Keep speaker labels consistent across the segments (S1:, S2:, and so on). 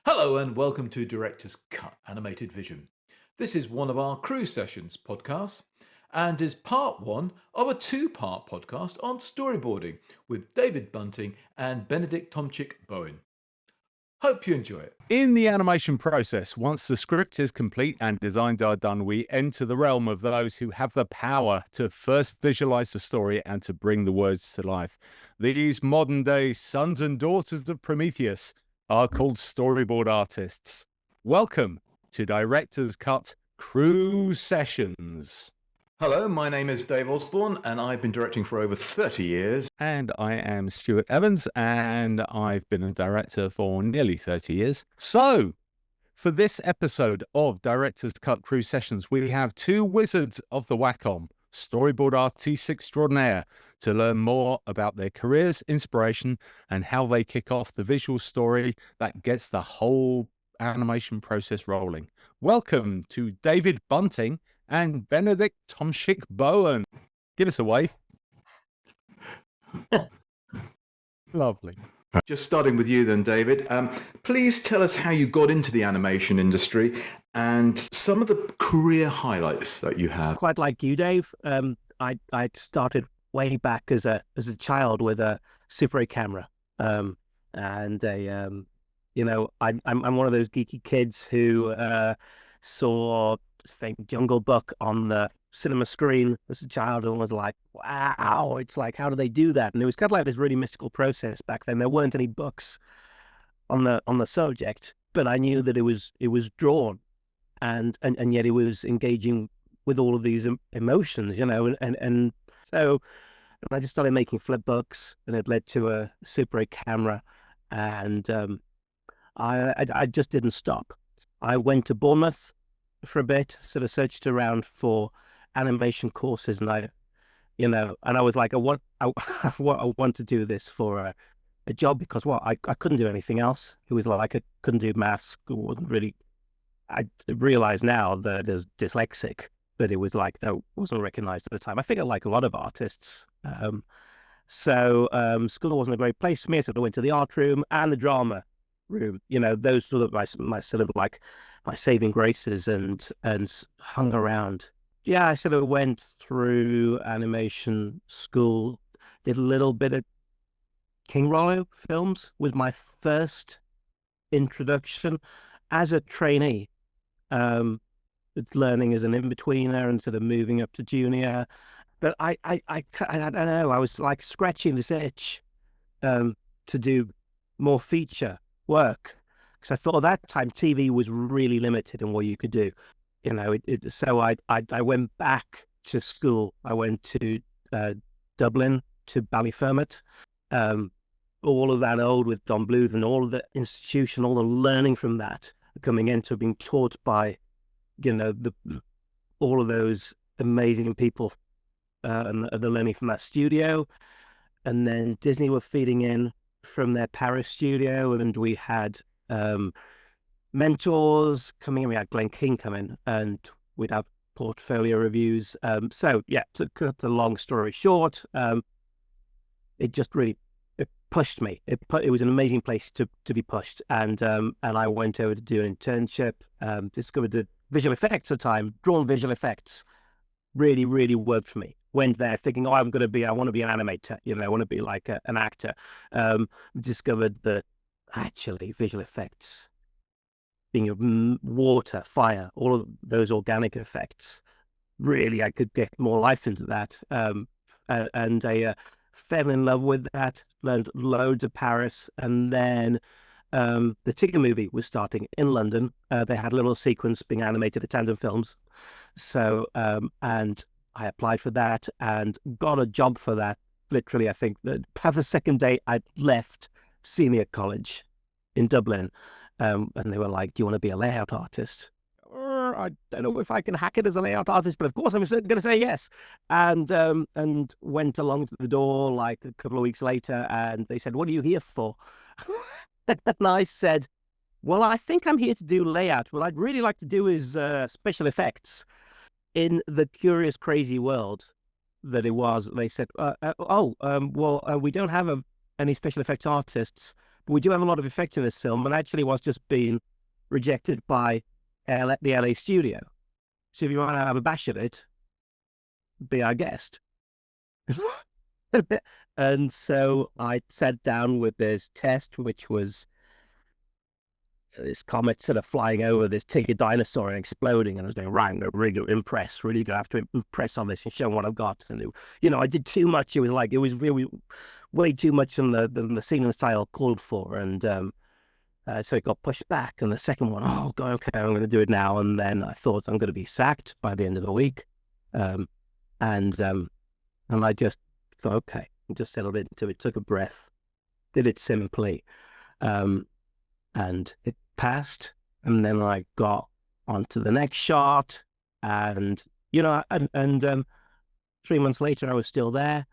S1: Hello and welcome to Director's Cut Animated Vision. This is one of our Crew Sessions podcasts and is part one of a two-part podcast on storyboarding with David Bunting and Benedict Tomczyk-Bowen. Hope you enjoy it.
S2: In the animation process, once the script is complete and designs are done, we enter the realm of those who have the power to first visualize the story and to bring the words to life. These modern-day sons and daughters of Prometheus are called storyboard artists. Welcome to Director's Cut Crew Sessions.
S1: Hello, my name is Dave Osborne and I've been directing for over 30 years.
S2: And I am Stuart Evans and I've been a director for nearly 30 years. So, for this episode of Director's Cut Crew Sessions, we have two wizards of the Wacom, storyboard artists extraordinaire, to learn more about their careers, inspiration, and how they kick off the visual story that gets the whole animation process rolling. Welcome to David Bunting and Benedict Tomczyk-Bowen. Give us a wave. Lovely.
S1: Just starting with you then, David. Please tell us how you got into the animation industry and some of the career highlights that you have.
S3: Quite like you, Dave. I started way back as a child with a Super 8 camera, I'm one of those geeky kids who saw Jungle Book on the cinema screen as a child and was like, wow, it's like, how do they do that? And it was kind of like this really mystical process back then. There weren't any books on the subject, but I knew that it was drawn and yet it was engaging with all of these emotions, and so I just started making flip books, and it led to a Super 8 camera, and I just didn't stop. I went to Bournemouth for a bit, sort of searched around for animation courses, and I was like, I want to do this for a job because I couldn't do anything else. It was like I couldn't do maths. I realize now that as dyslexic, but it was like that wasn't recognized at the time. I think like a lot of artists. So school wasn't a great place for me. So I went to the art room and the drama room. Those sort of my sort of like my saving graces, and hung around. Yeah, I sort of went through animation school, did a little bit of King Rollo films with my first introduction as a trainee. Learning as an in-betweener and sort of moving up to junior. But I don't know, I was like scratching this itch to do more feature work. Because I thought at that time TV was really limited in what you could do. So I went back to school. I went to Dublin, to Ballyfermot. All of that old with Don Bluth and all of the institution, all the learning from that coming into being taught by all of those amazing people, and the learning from that studio. And then Disney were feeding in from their Paris studio, and we had mentors coming in. We had Glenn King come in, and we'd have portfolio reviews. So yeah, to cut the long story short, it just really pushed me. It was an amazing place to be pushed, and I went over to do an internship. Discovered the visual effects at the time, drawn visual effects, really, really worked for me. Went there thinking, I want to be an animator, I want to be like an actor. Discovered that actually visual effects, being water, fire, all of those organic effects, really I could get more life into that. And I fell in love with that, learned loads of Paris, and then the Tigger movie was starting in London. They had a little sequence being animated at Tandem Films. So, and I applied for that and got a job for that. Literally, I think that the second day I left senior college in Dublin. And they were like, do you want to be a layout artist? I don't know if I can hack it as a layout artist, but of course I'm going to say yes. And went along to the door like a couple of weeks later, and they said, what are you here for? And I said, well, I think I'm here to do layout. What I'd really like to do is special effects. In the curious, crazy world that it was, they said, we don't have any special effects artists, we do have a lot of effects in this film, and actually was just being rejected by the LA studio. So if you want to have a bash at it, be our guest. And so I sat down with this test, which was this comet sort of flying over this tiger dinosaur and exploding, and I was going, right, I'm going to really impress, really going to have to impress on this and show what I've got. And I did too much. It was really way too much than the scene and style called for, and so it got pushed back. And the second one, okay, I'm going to do it now. And then I thought I'm going to be sacked by the end of the week, and I just thought, okay, I just settled into it, took a breath, did it simply, and it passed. And then I got onto the next shot, and 3 months later I was still there,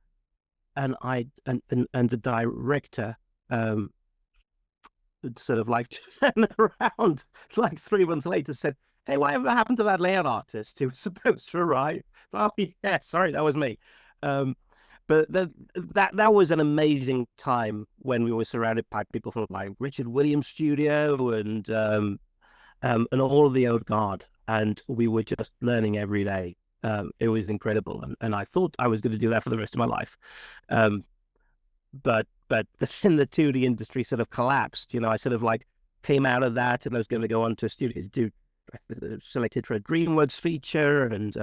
S3: and the director sort of like turned around like 3 months later, said, "Hey, whatever happened to that layout artist who was supposed to write?" Oh yeah, sorry, that was me. But that was an amazing time when we were surrounded by people from like Richard Williams' studio and all of the old guard, and we were just learning every day. It was incredible, and I thought I was going to do that for the rest of my life. But then the 2D industry sort of collapsed. I sort of like came out of that, and I was going to go on to a studio to do selected for a DreamWorks feature, and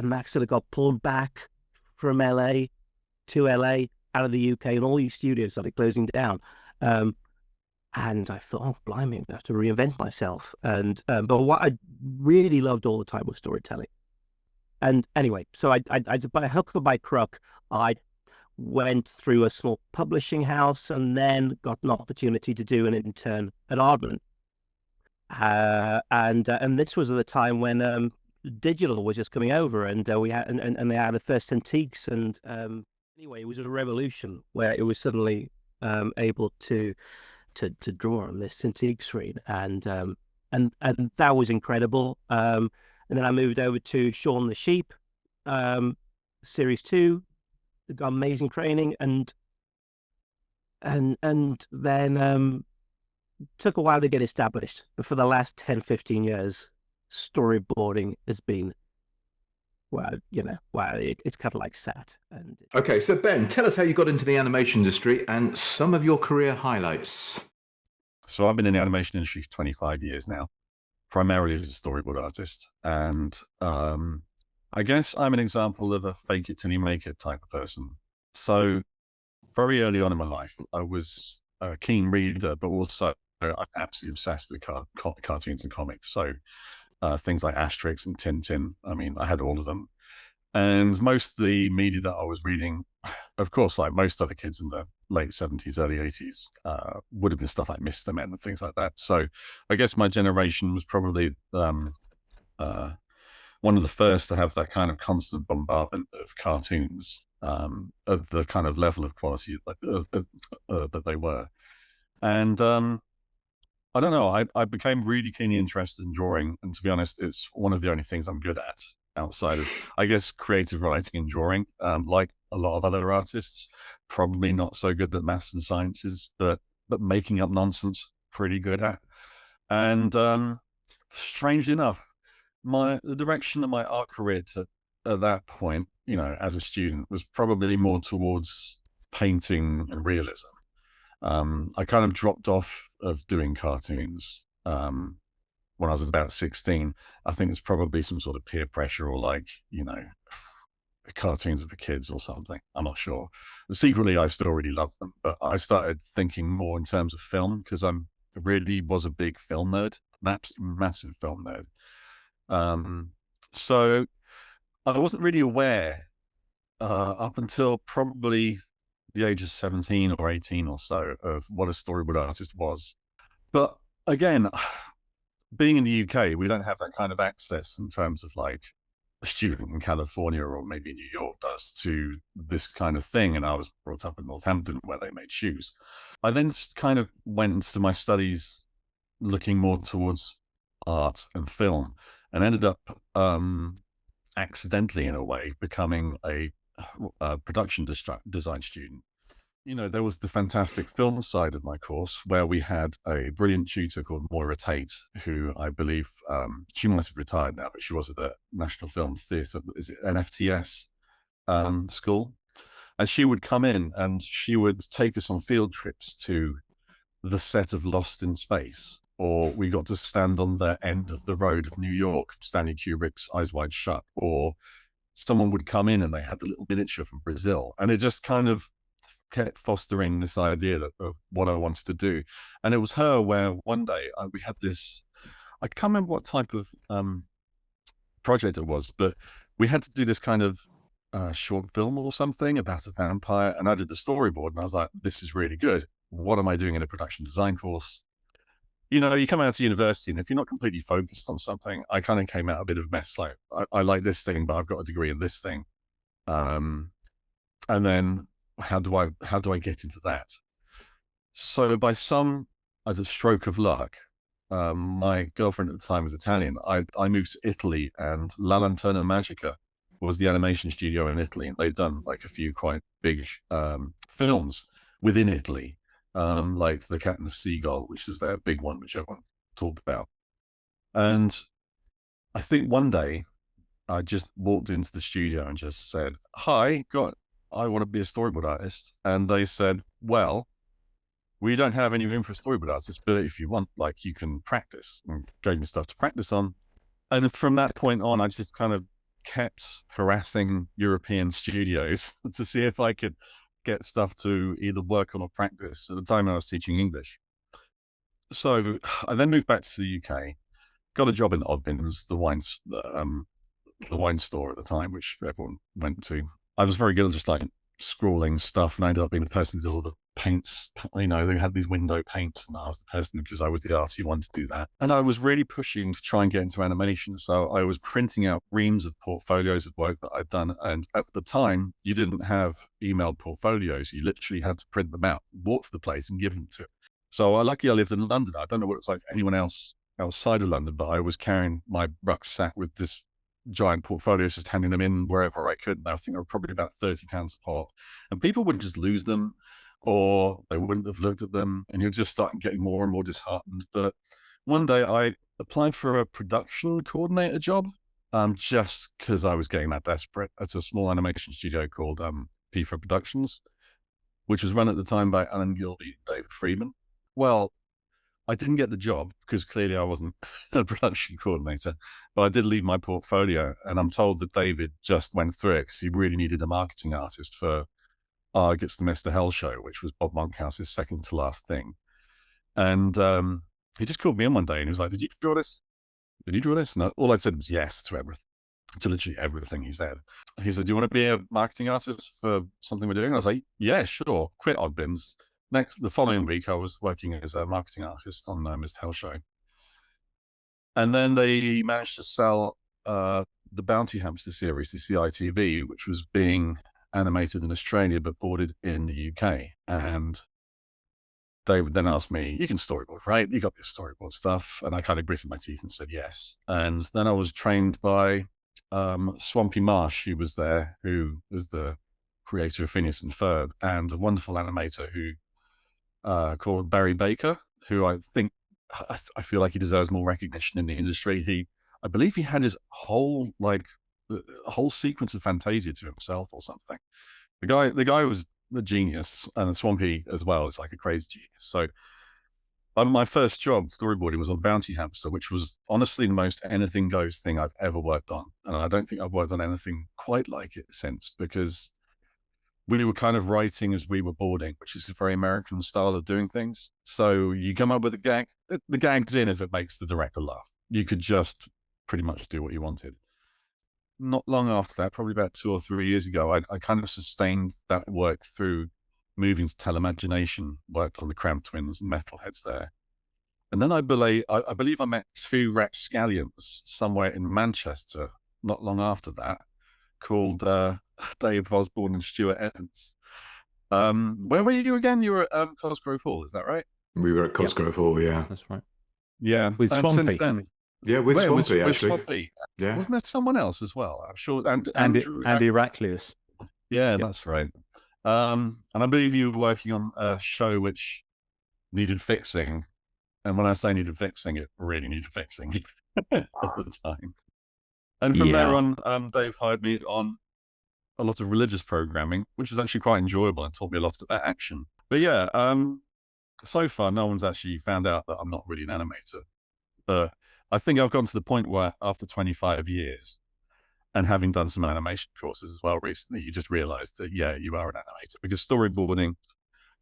S3: Max sort of got pulled back from LA to LA out of the UK, and all these studios started closing down. And I thought, oh, blimey, I have to reinvent myself. And but what I really loved all the time was storytelling. And anyway, so I by hook or by crook, I went through a small publishing house, and then got an opportunity to do an intern at Aardman. And this was at the time when digital was just coming over, and we had and they had the first Cintiqs, and anyway, it was a revolution where it was suddenly able to draw on this Cintiq screen, and that was incredible. And then I moved over to Shaun the Sheep, series 2, got amazing training, and then took a while to get established, but for the last 10-15 years, storyboarding has been, it's kind of like sat. And
S1: okay, so Ben, tell us how you got into the animation industry and some of your career highlights.
S4: So I've been in the animation industry for 25 years now, primarily as a storyboard artist, and I guess I'm an example of a fake it till you make it type of person. So very early on in my life, I was a keen reader, but also I'm absolutely obsessed with cartoons and comics. So things like Asterix and Tintin. I mean, I had all of them. And most of the media that I was reading, of course, like most other kids in the late 70s, early 80s, would have been stuff like Mr. Men and things like that. So I guess my generation was probably one of the first to have that kind of constant bombardment of cartoons of the kind of level of quality that they were. And I don't know, I became really keenly interested in drawing. And to be honest, it's one of the only things I'm good at outside of, I guess, creative writing and drawing. Like a lot of other artists, probably not so good at maths and sciences, but making up nonsense, pretty good at. And strangely enough, the direction of my art career at that point, as a student, was probably more towards painting and realism. I kind of dropped off of doing cartoons when I was about 16. I think it's probably some sort of peer pressure, or like, cartoons are for kids or something. I'm not sure. Secretly, I still really love them, but I started thinking more in terms of film, because I really was a big film nerd, massive film nerd. So I wasn't really aware up until probably the age of 17 or 18 or so of what a storyboard artist was. But again, being in the UK, we don't have that kind of access in terms of like a student in California or maybe New York does to this kind of thing. And I was brought up in Northampton where they made shoes. I then kind of went into my studies looking more towards art and film, and ended up accidentally, in a way, becoming a production design student. there was the fantastic film side of my course where we had a brilliant tutor called Moira Tate, who I believe she might have retired now, but she was at the National Film Theatre, is it NFTS school? And she would come in and she would take us on field trips to the set of Lost in Space, or we got to stand on the end of the road of New York, Stanley Kubrick's Eyes Wide Shut, or someone would come in and they had the little miniature from Brazil. And it just kind of kept fostering this idea of what I wanted to do. And it was her where one day we had this, I can't remember what type of project it was, but we had to do this kind of short film or something about a vampire. And I did the storyboard and I was like, this is really good. What am I doing in a production design course? You come out of university and if you're not completely focused on something, I kind of came out a bit of a mess. Like I like this thing, but I've got a degree in this thing. And then how do I get into that? So by some stroke of luck, my girlfriend at the time was Italian. I moved to Italy, and La Lanterna Magica was the animation studio in Italy, and they'd done like a few quite big films within Italy, like The Cat and the Seagull, which was their big one, which everyone talked about. And I think one day I just walked into the studio and just said, "Hi, I want to be a storyboard artist." And they said, "Well, we don't have any room for storyboard artists, but if you want, like, you can practice," and gave me stuff to practice on. And from that point on, I just kind of kept harassing European studios to see if I could get stuff to either work on or practice. At the time I was teaching English. So I then moved back to the UK, got a job in Oddbins, the wine store at the time, which everyone went to. I was very good at just like scrawling stuff, and I ended up being the person who did all the paints. They had these window paints, and I was the person because I was the artist who wanted to do that. And I was really pushing to try and get into animation. So I was printing out reams of portfolios of work that I'd done. And at the time, you didn't have emailed portfolios. You literally had to print them out, walk to the place and give them to it. So luckily I lived in London. I don't know what it's like for anyone else outside of London, but I was carrying my rucksack with this giant portfolios, just handing them in wherever I could. And I think they were probably about £30 a pop. And people would just lose them, or they wouldn't have looked at them, and you'd just start getting more and more disheartened. But one day I applied for a production coordinator job, just because I was getting that desperate, at a small animation studio called P4 Productions, which was run at the time by Alan Gilby and David Friedman. Well, I didn't get the job because clearly I wasn't a production coordinator, but I did leave my portfolio, and I'm told that David just went through it because he really needed a marketing artist for Gets the Mr. Hell show, which was Bob Monkhouse's second to last thing. And he just called me in one day and he was like, "Did you draw this? Did you draw this?" And all I said was yes to everything, to literally everything he said. He said, "Do you want to be a marketing artist for something we're doing?" I was like, "Yeah, sure." Quit Oddbins. The following week, I was working as a marketing artist on Mr. Hell show. And then they managed to sell the Bounty Hamster series to CITV, which was being animated in Australia but boarded in the UK. And they would then ask me, "You can storyboard, right? You got your storyboard stuff?" And I kind of gritted my teeth and said yes. And then I was trained by Swampy Marsh, who was there, who was the creator of Phineas and Ferb, and a wonderful animator who called Barry Baker, who I feel like he deserves more recognition in the industry. I believe he had his whole sequence of Fantasia to himself or something. The guy was a genius, and Swampy as well is like a crazy genius. So my first job storyboarding was on Bounty Hamster, which was honestly the most anything goes thing I've ever worked on. And I don't think I've worked on anything quite like it since, because we were kind of writing as we were boarding, which is a very American style of doing things. So you come up with a gag, the gag's in if it makes the director laugh. You could just pretty much do what you wanted. Not long after that, probably about 2 or 3 years ago, I kind of sustained that work through moving to Teleimagination, worked on the Cramp Twins and Metalheads there. And then I believe I met 2 rapscallions somewhere in Manchester not long after that, called Dave Osborne and Stuart Evans. Where were you again? You were at Cosgrove Hall, is that right?
S1: We were at Cosgrove Hall, yeah.
S2: That's right.
S4: Yeah.
S2: With
S4: and
S2: Swampy.
S4: since then,
S1: Yeah, with Swampy, actually.
S4: With Swampy.
S1: Yeah.
S4: Wasn't there someone else as well? I'm sure.
S2: Andy Raclius.
S4: Yeah, that's right. And I believe you were working on a show which needed fixing. And when I say needed fixing, it really needed fixing at the time. And from there on, Dave hired me on a lot of religious programming, which was actually quite enjoyable and taught me a lot about action. But yeah, so far, no one's actually found out that I'm not really an animator. But I think I've gotten to the point where after 25 years and having done some animation courses as well recently, you just realize that, yeah, you are an animator, because storyboarding,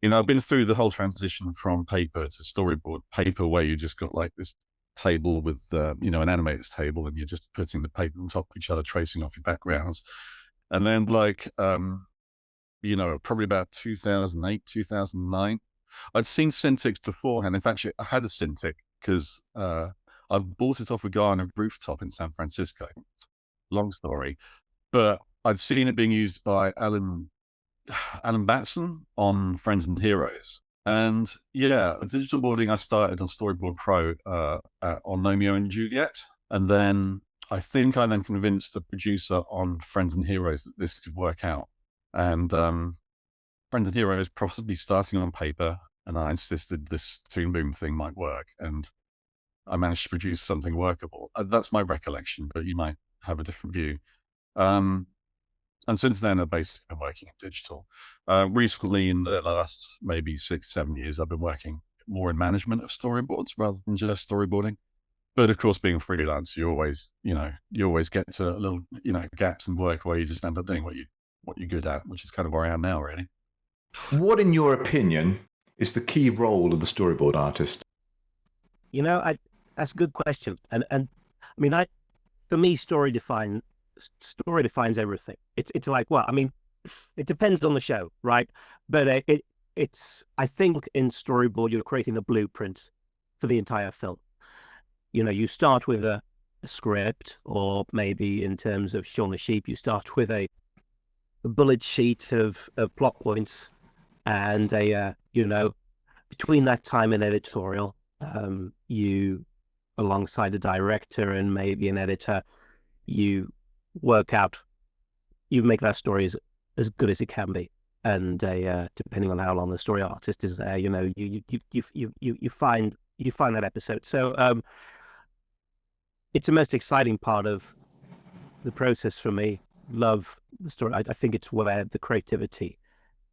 S4: you know, I've been through the whole transition from paper to storyboard. Paper, where you just got like this table with, you know, an animator's table, and you're just putting the paper on top of each other, tracing off your backgrounds. And then like, you know, probably about 2008, 2009, I'd seen Cintiqs beforehand. In fact, I had a Cintiq because I bought it off a guy on a rooftop in San Francisco. Long story. But I'd seen it being used by Alan Batson on Friends and Heroes. And yeah, digital boarding, I started on Storyboard Pro on Romeo and Juliet. And then I think I then convinced the producer on Friends and Heroes that this could work out. And Friends and Heroes possibly starting on paper, and I insisted this Toon Boom thing might work. And I managed to produce something workable. That's my recollection, but you might have a different view. And since then, I've basically been working in digital. Recently, in the last maybe 6-7 years, I've been working more in management of storyboards rather than just storyboarding. But of course, being freelance, you always get to little, you know, gaps in work where you just end up doing what you're good at, which is kind of where I am now, really.
S1: What, in your opinion, is the key role of the storyboard artist?
S3: You know, that's a good question. And I mean, for me, story defines everything. It's like, well, I mean, it depends on the show, right? But it's I think in storyboard you're creating the blueprint for the entire film. You know, you start with a script, or maybe in terms of Shaun the Sheep, you start with a bullet sheet of plot points, and you know, between that time and editorial, you, alongside the director and maybe an editor, you work out, you make that story as good as it can be. And depending on how long the story artist is there, you know, you find that episode. So it's the most exciting part of the process for me. Love the story. I think it's where the creativity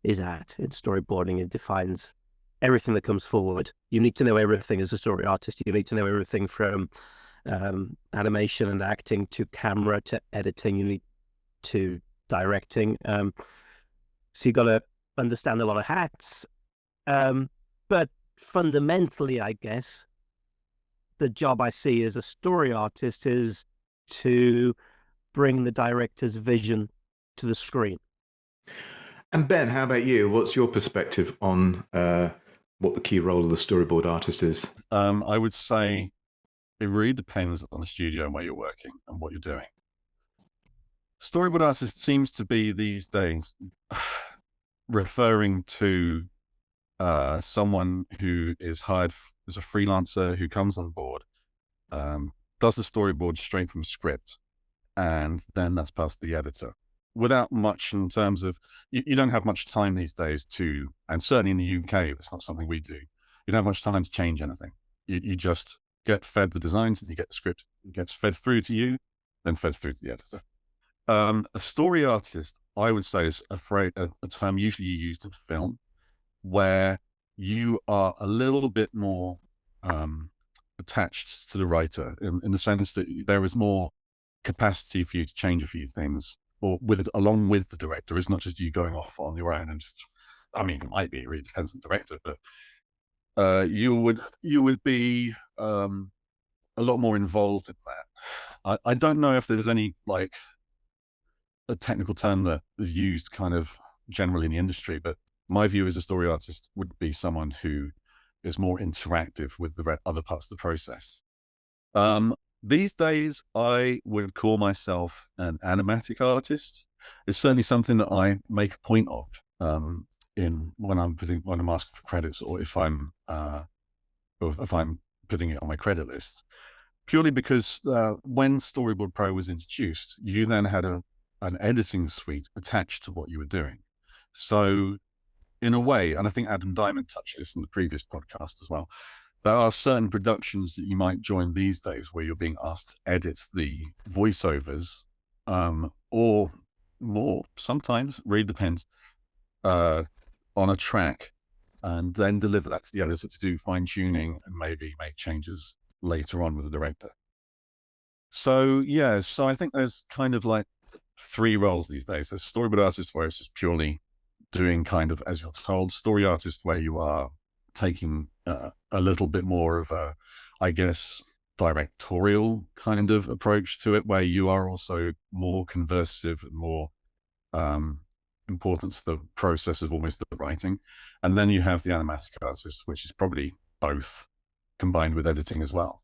S3: is at. In storyboarding, it defines everything that comes forward. You need to know everything as a story artist. You need to know everything from animation and acting to camera to editing. You need to directing. So you got to understand a lot of hats. But fundamentally, I guess, the job I see as a story artist is to bring the director's vision to the screen.
S1: And Ben, how about you? What's your perspective on what the key role of the storyboard artist is?
S4: I would say it really depends on the studio and where you're working and what you're doing. Storyboard artist seems to be these days referring to someone who is hired as a freelancer who comes on board, does the storyboard straight from script, and then that's passed to the editor. Without much in terms of, you don't have much time these days to, and certainly in the UK, it's not something we do. You don't have much time to change anything. You just get fed the designs and you get the script. It gets fed through to you, then fed through to the editor. A story artist, I would say, is a term usually used in film, where you are a little bit more attached to the writer in the sense that there is more capacity for you to change a few things, or along with the director. It's not just you going off on your own and just, I mean, it might be, it really depends on the director, but you would be a lot more involved in that. I don't know if there's any, like, a technical term that is used kind of generally in the industry, but my view as a story artist would be someone who is more interactive with the other parts of the process. These days, I would call myself an animatic artist. It's certainly something that I make a point of when I'm asking for credits, or if I'm putting it on my credit list. Purely because when Storyboard Pro was introduced, you then had an editing suite attached to what you were doing. So in a way, and I think Adam Diamond touched this in the previous podcast as well, there are certain productions that you might join these days where you're being asked to edit the voiceovers, or more, sometimes, really depends, on a track, and then deliver that to the editor to do fine tuning and maybe make changes later on with the director. So yeah, so I think there's kind of like 3 roles these days. There's storyboard artist, where it's just purely doing kind of as you're told, story artist, where you are taking a little bit more of a, I guess, directorial kind of approach to it, where you are also more conversive and more important to the process of almost the writing. And then you have the animatic artist, which is probably both combined with editing as well.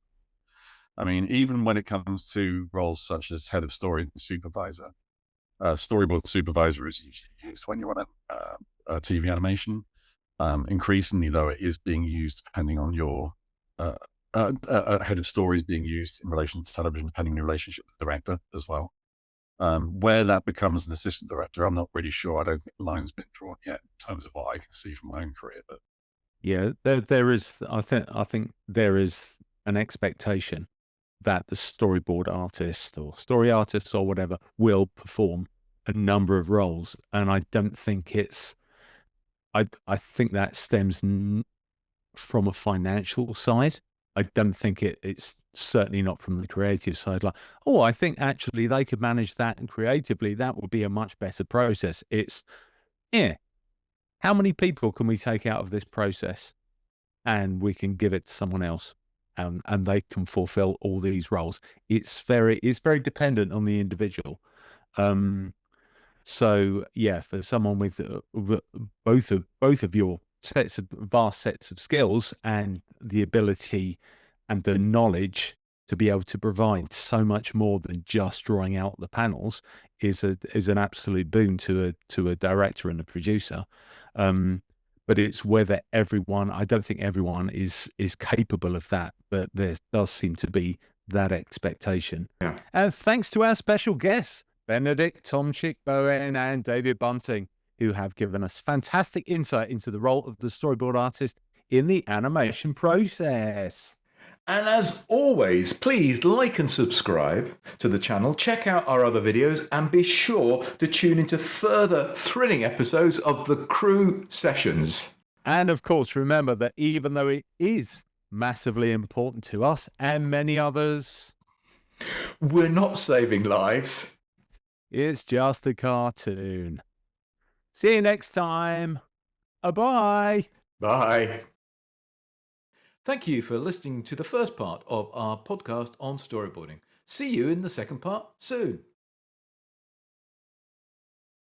S4: I mean, even when it comes to roles such as head of story and supervisor, storyboard supervisor is usually used when you're on a TV animation. Increasingly, though, it is being used depending on your head of story is being used in relation to television, depending on your relationship with the director as well. Where that becomes an assistant director, I'm not really sure. I don't think the line's been drawn yet in terms of what I can see from my own career. But
S2: Yeah, there is. I think there is an expectation that the storyboard artist or story artist or whatever will perform a number of roles, and I don't think it's. I think that stems from a financial side. I don't think it's certainly not from the creative side. Like, oh, I think actually they could manage that, and creatively that would be a much better process. It's, yeah, how many people can we take out of this process and we can give it to someone else, and they can fulfill all these roles. It's very dependent on the individual. So yeah, for someone with both of your vast sets of skills and the ability and the knowledge to be able to provide so much more than just drawing out the panels is an absolute boon to a director and a producer. But it's whether everyone, I don't think everyone is capable of that, but there does seem to be that expectation.
S1: Yeah.
S2: And thanks to our special guests, Benedict, Tomczyk-Bowen, and David Bunting, who have given us fantastic insight into the role of the storyboard artist in the animation process.
S1: And as always, please like and subscribe to the channel, check out our other videos, and be sure to tune into further thrilling episodes of the Crew Sessions.
S2: And of course, remember that even though it is massively important to us and many others,
S1: we're not saving lives.
S2: It's just a cartoon. See you next time. Bye.
S1: Bye. Thank you for listening to the first part of our podcast on storyboarding. See you in the second part soon.